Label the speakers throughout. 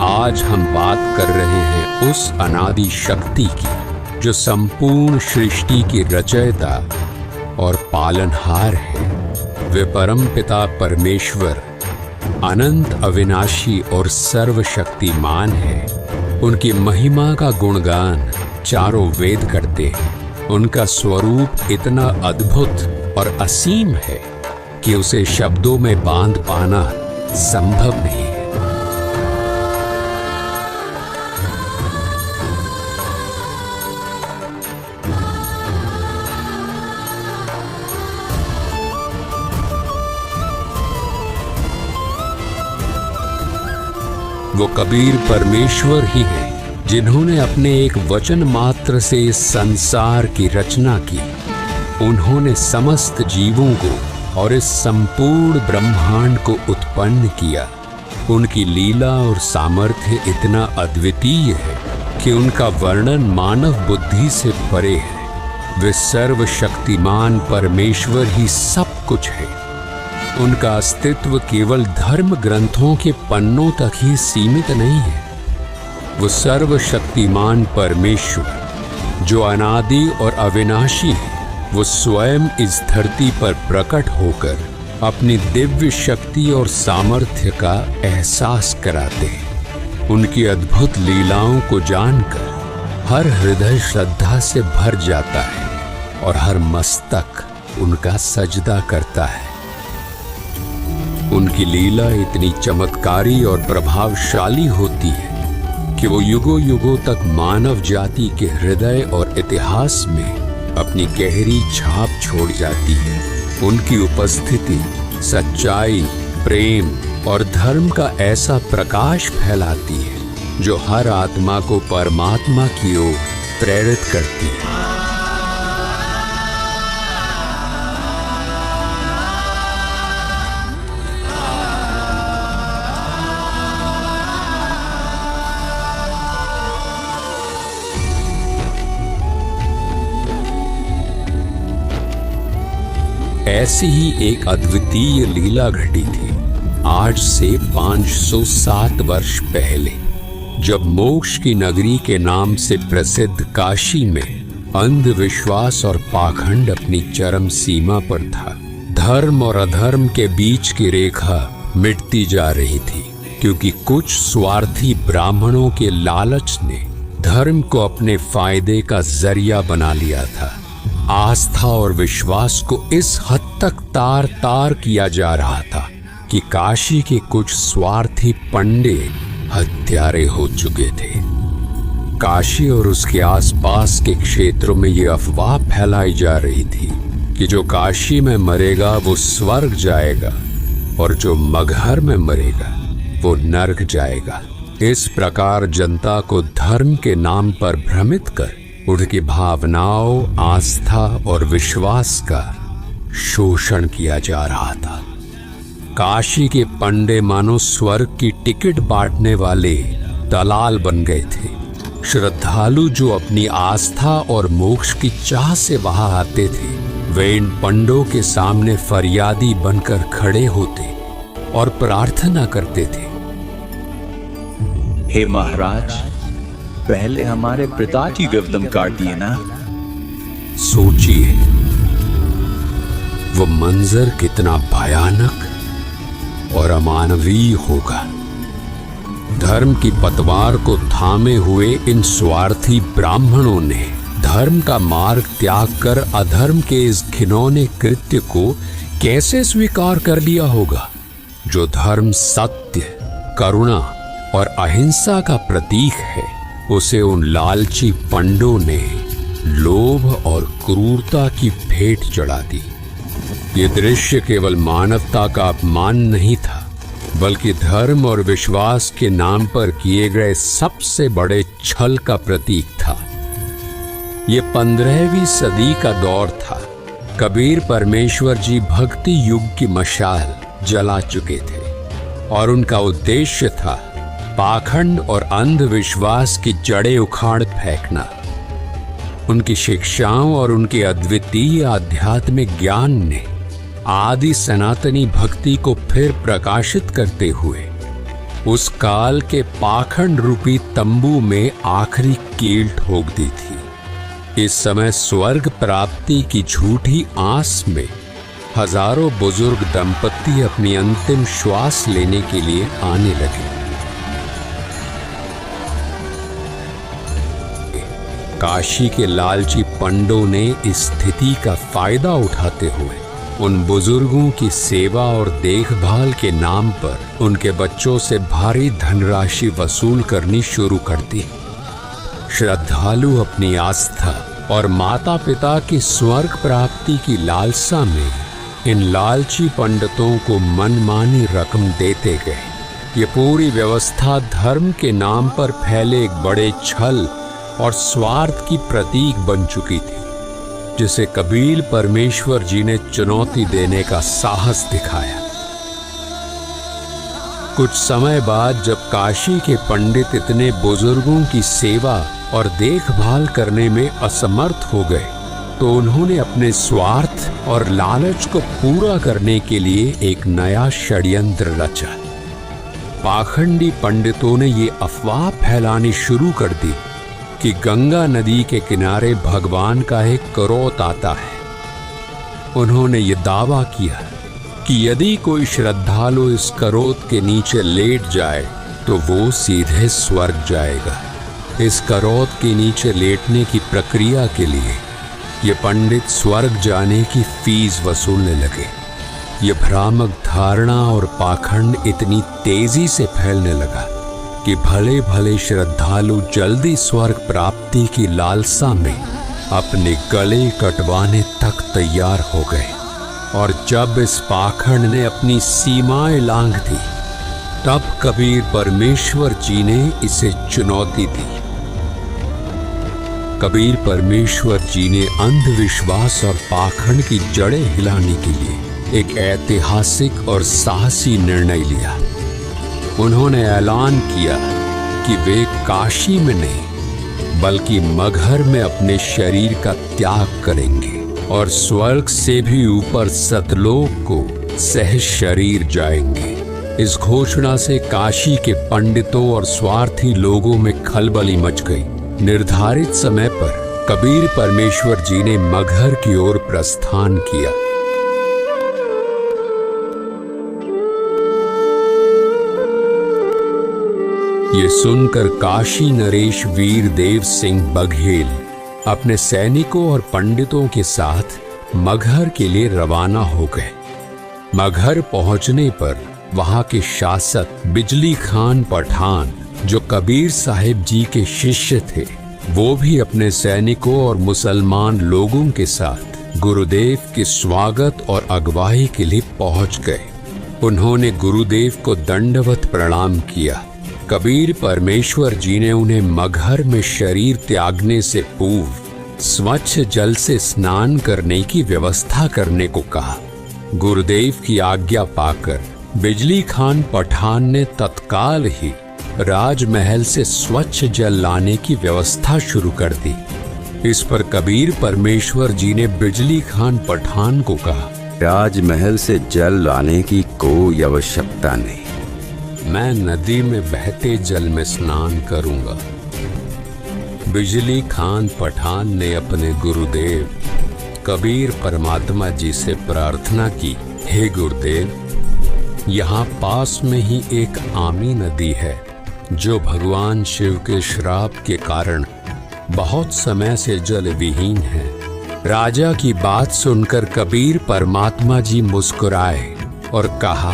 Speaker 1: आज हम बात कर रहे हैं उस अनादि शक्ति की जो संपूर्ण सृष्टि की रचयिता और पालनहार है। वे परमपिता परमेश्वर अनंत अविनाशी और सर्वशक्तिमान है। उनकी महिमा का गुणगान चारों वेद करते हैं। उनका स्वरूप इतना अद्भुत और असीम है कि उसे शब्दों में बांध पाना संभव नहीं है। वो कबीर परमेश्वर ही है जिन्होंने अपने एक वचन मात्र से इस संसार की रचना की। उन्होंने समस्त जीवों को और इस संपूर्ण ब्रह्मांड को उत्पन्न किया। उनकी लीला और सामर्थ्य इतना अद्वितीय है कि उनका वर्णन मानव बुद्धि से परे है। वे सर्वशक्तिमान परमेश्वर ही सब कुछ है। उनका अस्तित्व केवल धर्म ग्रंथों के पन्नों तक ही सीमित नहीं है। वो सर्वशक्तिमान परमेश्वर जो अनादि और अविनाशी है, वो स्वयं इस धरती पर प्रकट होकर अपनी दिव्य शक्ति और सामर्थ्य का एहसास कराते हैं। उनकी अद्भुत लीलाओं को जानकर हर हृदय श्रद्धा से भर जाता है और हर मस्तक उनका सजदा करता है। उनकी लीला इतनी चमत्कारी और प्रभावशाली होती है कि वो युगों युगों तक मानव जाति के हृदय और इतिहास में अपनी गहरी छाप छोड़ जाती है। उनकी उपस्थिति सच्चाई, प्रेम और धर्म का ऐसा प्रकाश फैलाती है जो हर आत्मा को परमात्मा की ओर प्रेरित करती है। ऐसी ही एक अद्वितीय लीला घटी थी आज से 507 वर्ष पहले, जब मोक्ष की नगरी के नाम से प्रसिद्ध काशी में अंधविश्वास और पाखंड अपनी चरम सीमा पर था। धर्म और अधर्म के बीच की रेखा मिटती जा रही थी क्योंकि कुछ स्वार्थी ब्राह्मणों के लालच ने धर्म को अपने फायदे का जरिया बना लिया था। आस्था और विश्वास को इस हद तक तार तार किया जा रहा था कि काशी के कुछ स्वार्थी पंडित हत्यारे हो चुके थे। काशी और उसके आसपास के क्षेत्रों में ये अफवाह फैलाई जा रही थी कि जो काशी में मरेगा वो स्वर्ग जाएगा और जो मगहर में मरेगा वो नरक जाएगा। इस प्रकार जनता को धर्म के नाम पर भ्रमित कर उनकी भावनाओं, आस्था और विश्वास का शोषण किया जा रहा था। काशी के पंडे मानो स्वर्ग की टिकट बांटने वाले दलाल बन गए थे। श्रद्धालु जो अपनी आस्था और मोक्ष की चाह से वहां आते थे, वे इन पंडों के सामने फरियादी बनकर खड़े होते और प्रार्थना करते थे,
Speaker 2: हे महाराज, पहले हमारे पिता की गर्दन काट दिए ना।
Speaker 1: सोचिए वो मंजर कितना भयानक और अमानवीय होगा। धर्म की पतवार को थामे हुए इन स्वार्थी ब्राह्मणों ने धर्म का मार्ग त्याग कर अधर्म के इस घिनौने कृत्य को कैसे स्वीकार कर लिया होगा। जो धर्म सत्य, करुणा और अहिंसा का प्रतीक है, उसे उन लालची पंडों ने लोभ और क्रूरता की भेंट चढ़ा दी। ये दृश्य केवल मानवता का अपमान नहीं था, बल्कि धर्म और विश्वास के नाम पर किए गए सबसे बड़े छल का प्रतीक था। ये 15वीं सदी का दौर था। कबीर परमेश्वर जी भक्ति युग की मशाल जला चुके थे और उनका उद्देश्य था पाखंड और अंधविश्वास की जड़ें उखाड़ फेंकना। उनकी शिक्षाओं और उनके अद्वितीय आध्यात्मिक ज्ञान ने आदि सनातनी भक्ति को फिर प्रकाशित करते हुए उस काल के पाखंड रूपी तंबू में आखिरी कील ठोक दी थी। इस समय स्वर्ग प्राप्ति की झूठी आस में हजारों बुजुर्ग दंपत्ति अपनी अंतिम श्वास लेने के लिए आने लगे। काशी के लालची पंडों ने इस स्थिति का फायदा उठाते हुए उन बुजुर्गों की सेवा और देखभाल के नाम पर उनके बच्चों से भारी धनराशि वसूल करनी शुरू कर दी। श्रद्धालु अपनी आस्था और माता पिता की स्वर्ग प्राप्ति की लालसा में इन लालची पंडितों को मनमानी रकम देते गए। ये पूरी व्यवस्था धर्म के नाम पर फैले एक बड़े छल और स्वार्थ की प्रतीक बन चुकी थी, जिसे कबीर परमेश्वर जी ने चुनौती देने का साहस दिखाया। कुछ समय बाद जब काशी के पंडित इतने बुजुर्गों की सेवा और देखभाल करने में असमर्थ हो गए, तो उन्होंने अपने स्वार्थ और लालच को पूरा करने के लिए एक नया षड्यंत्र रचा। पाखंडी पंडितों ने ये अफवाह फैलानी शुरू कर दी कि गंगा नदी के किनारे भगवान का एक करोत आता है। उन्होंने ये दावा किया कि यदि कोई श्रद्धालु इस करोत के नीचे लेट जाए तो वो सीधे स्वर्ग जाएगा। इस करोत के नीचे लेटने की प्रक्रिया के लिए ये पंडित स्वर्ग जाने की फीस वसूलने लगे। ये भ्रामक धारणा और पाखंड इतनी तेजी से फैलने लगा कि भले भले श्रद्धालु जल्दी स्वर्ग प्राप्ति की लालसा में अपने गले कटवाने तक तैयार हो गए। और जब इस पाखंड ने अपनी सीमाएं लांघ दी, तब कबीर परमेश्वर जी ने इसे चुनौती दी। कबीर परमेश्वर जी ने अंधविश्वास और पाखंड की जड़ें हिलाने के लिए एक ऐतिहासिक और साहसी निर्णय लिया। उन्होंने ऐलान किया कि वे काशी में नहीं बल्कि मगहर में अपने शरीर का त्याग करेंगे और स्वर्ग से भी ऊपर सतलोक को सह शरीर जाएंगे। इस घोषणा से काशी के पंडितों और स्वार्थी लोगों में खलबली मच गई। निर्धारित समय पर कबीर परमेश्वर जी ने मगहर की ओर प्रस्थान किया। ये सुनकर काशी नरेश वीर देव सिंह बघेल अपने सैनिकों और पंडितों के साथ मगहर के लिए रवाना हो गए। मगहर पहुंचने पर वहां के शासक बिजली खान पठान, जो कबीर साहिब जी के शिष्य थे, वो भी अपने सैनिकों और मुसलमान लोगों के साथ गुरुदेव के स्वागत और अगवाई के लिए पहुंच गए। उन्होंने गुरुदेव को दंडवत प्रणाम किया। कबीर परमेश्वर जी ने उन्हें मगहर में शरीर त्यागने से पूर्व स्वच्छ जल से स्नान करने की व्यवस्था करने को कहा। गुरुदेव की आज्ञा पाकर बिजली खान पठान ने तत्काल ही राजमहल से स्वच्छ जल लाने की व्यवस्था शुरू कर दी। इस पर कबीर परमेश्वर जी ने बिजली खान पठान को कहा,
Speaker 3: राजमहल से जल लाने की कोई आवश्यकता नहीं,
Speaker 1: मैं नदी में बहते जल में स्नान करूंगा। बिजली खान पठान ने अपने गुरुदेव कबीर परमात्मा जी से प्रार्थना की, हे गुरुदेव, यहाँ पास में ही एक आमी नदी है जो भगवान शिव के श्राप के कारण बहुत समय से जल विहीन है। राजा की बात सुनकर कबीर परमात्मा जी मुस्कुराए और कहा,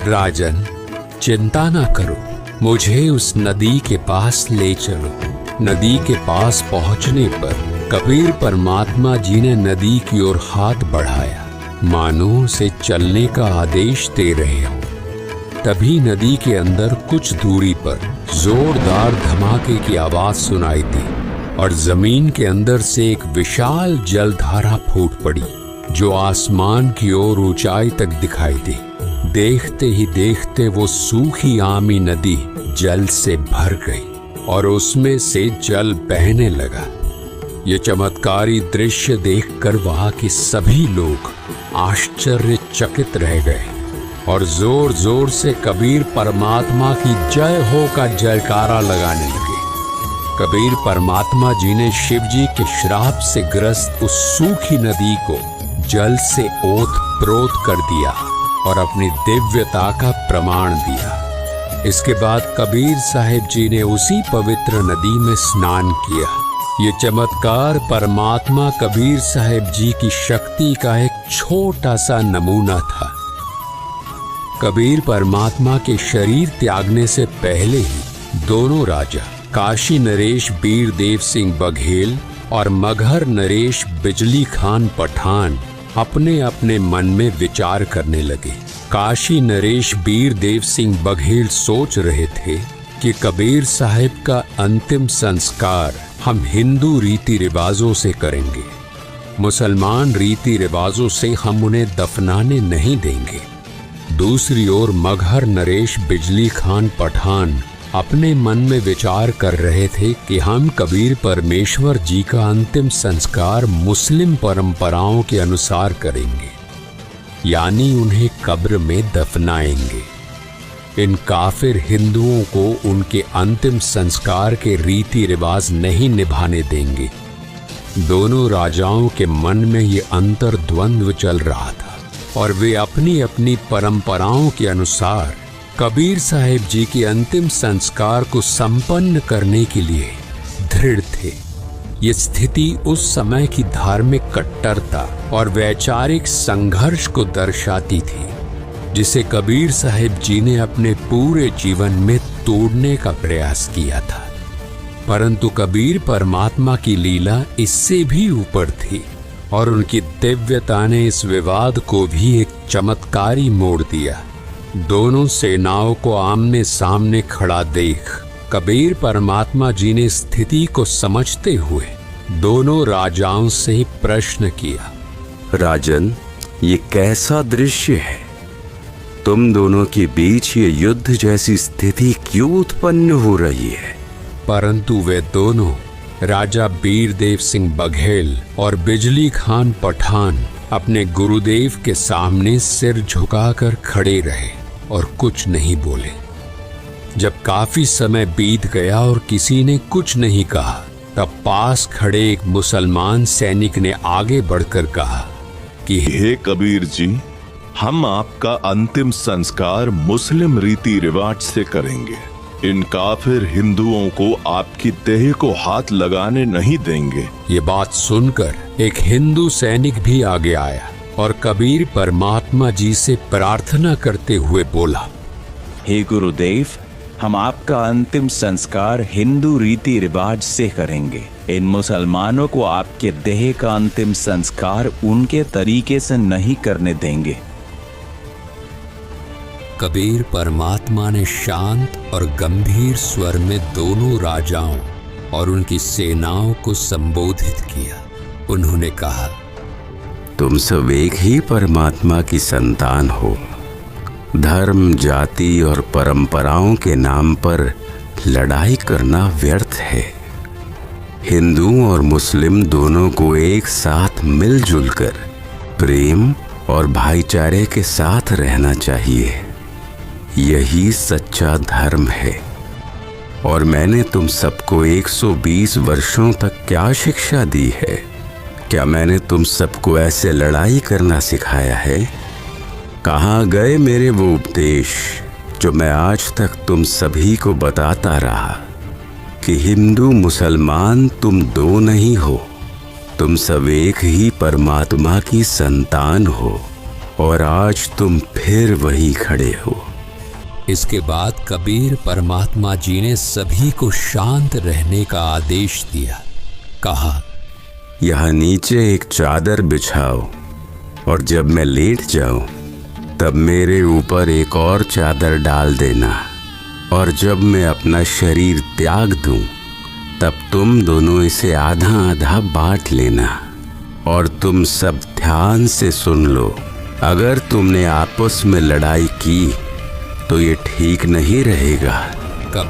Speaker 1: राजन, चिंता ना करो, मुझे उस नदी के पास ले चलो। नदी के पास पहुंचने पर कबीर परमात्मा जी ने नदी की ओर हाथ बढ़ाया, मानो उसे चलने का आदेश दे रहे हो। तभी नदी के अंदर कुछ दूरी पर जोरदार धमाके की आवाज सुनाई दी और जमीन के अंदर से एक विशाल जलधारा फूट पड़ी, जो आसमान की ओर ऊंचाई तक दिखाई दी। देखते ही देखते वो सूखी आमी नदी जल से भर गई और उसमें से जल बहने लगा। ये चमत्कारी दृश्य देखकर वहां के सभी लोग आश्चर्यचकित रह गए। और जोर जोर से कबीर परमात्मा की जय हो का जयकारा लगाने लगे। कबीर परमात्मा जी ने शिव जी के श्राप से ग्रस्त उस सूखी नदी को जल से ओत प्रोत कर दिया और अपनी दिव्यता का प्रमाण दिया। इसके बाद कबीर साहिब जी ने उसी पवित्र नदी में स्नान किया। ये चमत्कार परमात्मा कबीर साहिब जी की शक्ति का एक छोटा सा नमूना था। कबीर परमात्मा के शरीर त्यागने से पहले ही दोनों राजा काशी नरेश बीर देव सिंह बघेल और मगहर नरेश बिजली खान पठान अपने अपने मन में विचार करने लगे। काशी नरेश बीर देव सिंह बघेल सोच रहे थे कि कबीर साहिब का अंतिम संस्कार हम हिंदू रीति रिवाजों से करेंगे, मुसलमान रीति रिवाजों से हम उन्हें दफनाने नहीं देंगे। दूसरी ओर मगहर नरेश बिजली खान पठान अपने मन में विचार कर रहे थे कि हम कबीर परमेश्वर जी का अंतिम संस्कार मुस्लिम परंपराओं के अनुसार करेंगे, यानी उन्हें कब्र में दफनाएंगे। इन काफिर हिंदुओं को उनके अंतिम संस्कार के रीति रिवाज नहीं निभाने देंगे। दोनों राजाओं के मन में ये अंतर्द्वंद्व चल रहा था और वे अपनी अपनी परंपराओं के अनुसार कबीर साहिब जी के अंतिम संस्कार को संपन्न करने के लिए दृढ़ थे। ये स्थिति उस समय की धार्मिक कट्टरता और वैचारिक संघर्ष को दर्शाती थी, जिसे कबीर साहिब जी ने अपने पूरे जीवन में तोड़ने का प्रयास किया था। परंतु कबीर परमात्मा की लीला इससे भी ऊपर थी और उनकी दिव्यता ने इस विवाद को भी एक चमत्कारी मोड़ दिया। दोनों सेनाओं को आमने सामने खड़ा देख कबीर परमात्मा जी ने स्थिति को समझते हुए दोनों राजाओं से प्रश्न किया,
Speaker 3: राजन, ये कैसा दृश्य है? तुम दोनों के बीच ये युद्ध जैसी स्थिति क्यों उत्पन्न हो रही है?
Speaker 1: परंतु वे दोनों राजा बीर देव सिंह बघेल और बिजली खान पठान अपने गुरुदेव के सामने सिर झुकाकर खड़े रहे और कुछ नहीं बोले। जब काफी समय बीत गया और किसी ने कुछ नहीं कहा, तब पास खड़े एक मुसलमान सैनिक ने आगे बढ़कर कहा कि
Speaker 4: हे कबीर जी, हम आपका अंतिम संस्कार मुस्लिम रीति रिवाज से करेंगे। इन काफिर हिंदुओं को आपकी देह को हाथ लगाने नहीं देंगे।
Speaker 1: ये बात सुनकर एक हिंदू सैनिक भी आगे आया और कबीर परमात्मा जी से प्रार्थना करते हुए बोला,
Speaker 2: हे गुरुदेव, हम आपका अंतिम संस्कार हिंदू रीति रिवाज से करेंगे। इन मुसलमानों को आपके देह का अंतिम संस्कार उनके तरीके से नहीं करने देंगे।
Speaker 1: कबीर परमात्मा ने शांत और गंभीर स्वर में दोनों राजाओं और उनकी सेनाओं को संबोधित किया। उन्होंने कहा,
Speaker 3: तुम सब एक ही परमात्मा की संतान हो। धर्म, जाति और परंपराओं के नाम पर लड़ाई करना व्यर्थ है। हिंदू और मुस्लिम दोनों को एक साथ मिलजुल कर प्रेम और भाईचारे के साथ रहना चाहिए। यही सच्चा धर्म है। और मैंने तुम सबको 120 वर्षों तक क्या शिक्षा दी है? क्या मैंने तुम सबको ऐसे लड़ाई करना सिखाया है? कहाँ गए मेरे वो उपदेश जो मैं आज तक तुम सभी को बताता रहा कि हिंदू मुसलमान तुम दो नहीं हो, तुम सब एक ही परमात्मा की संतान हो और आज तुम फिर वही खड़े हो।
Speaker 1: इसके बाद कबीर परमात्मा जी ने सभी को शांत रहने का आदेश दिया। कहा,
Speaker 3: यहाँ नीचे एक चादर बिछाओ और जब मैं लेट जाऊं तब मेरे ऊपर एक और चादर डाल देना, और जब मैं अपना शरीर त्याग दूं तब तुम दोनों इसे आधा आधा बांट लेना। और तुम सब ध्यान से सुन लो, अगर तुमने आपस में लड़ाई की तो ये ठीक नहीं रहेगा।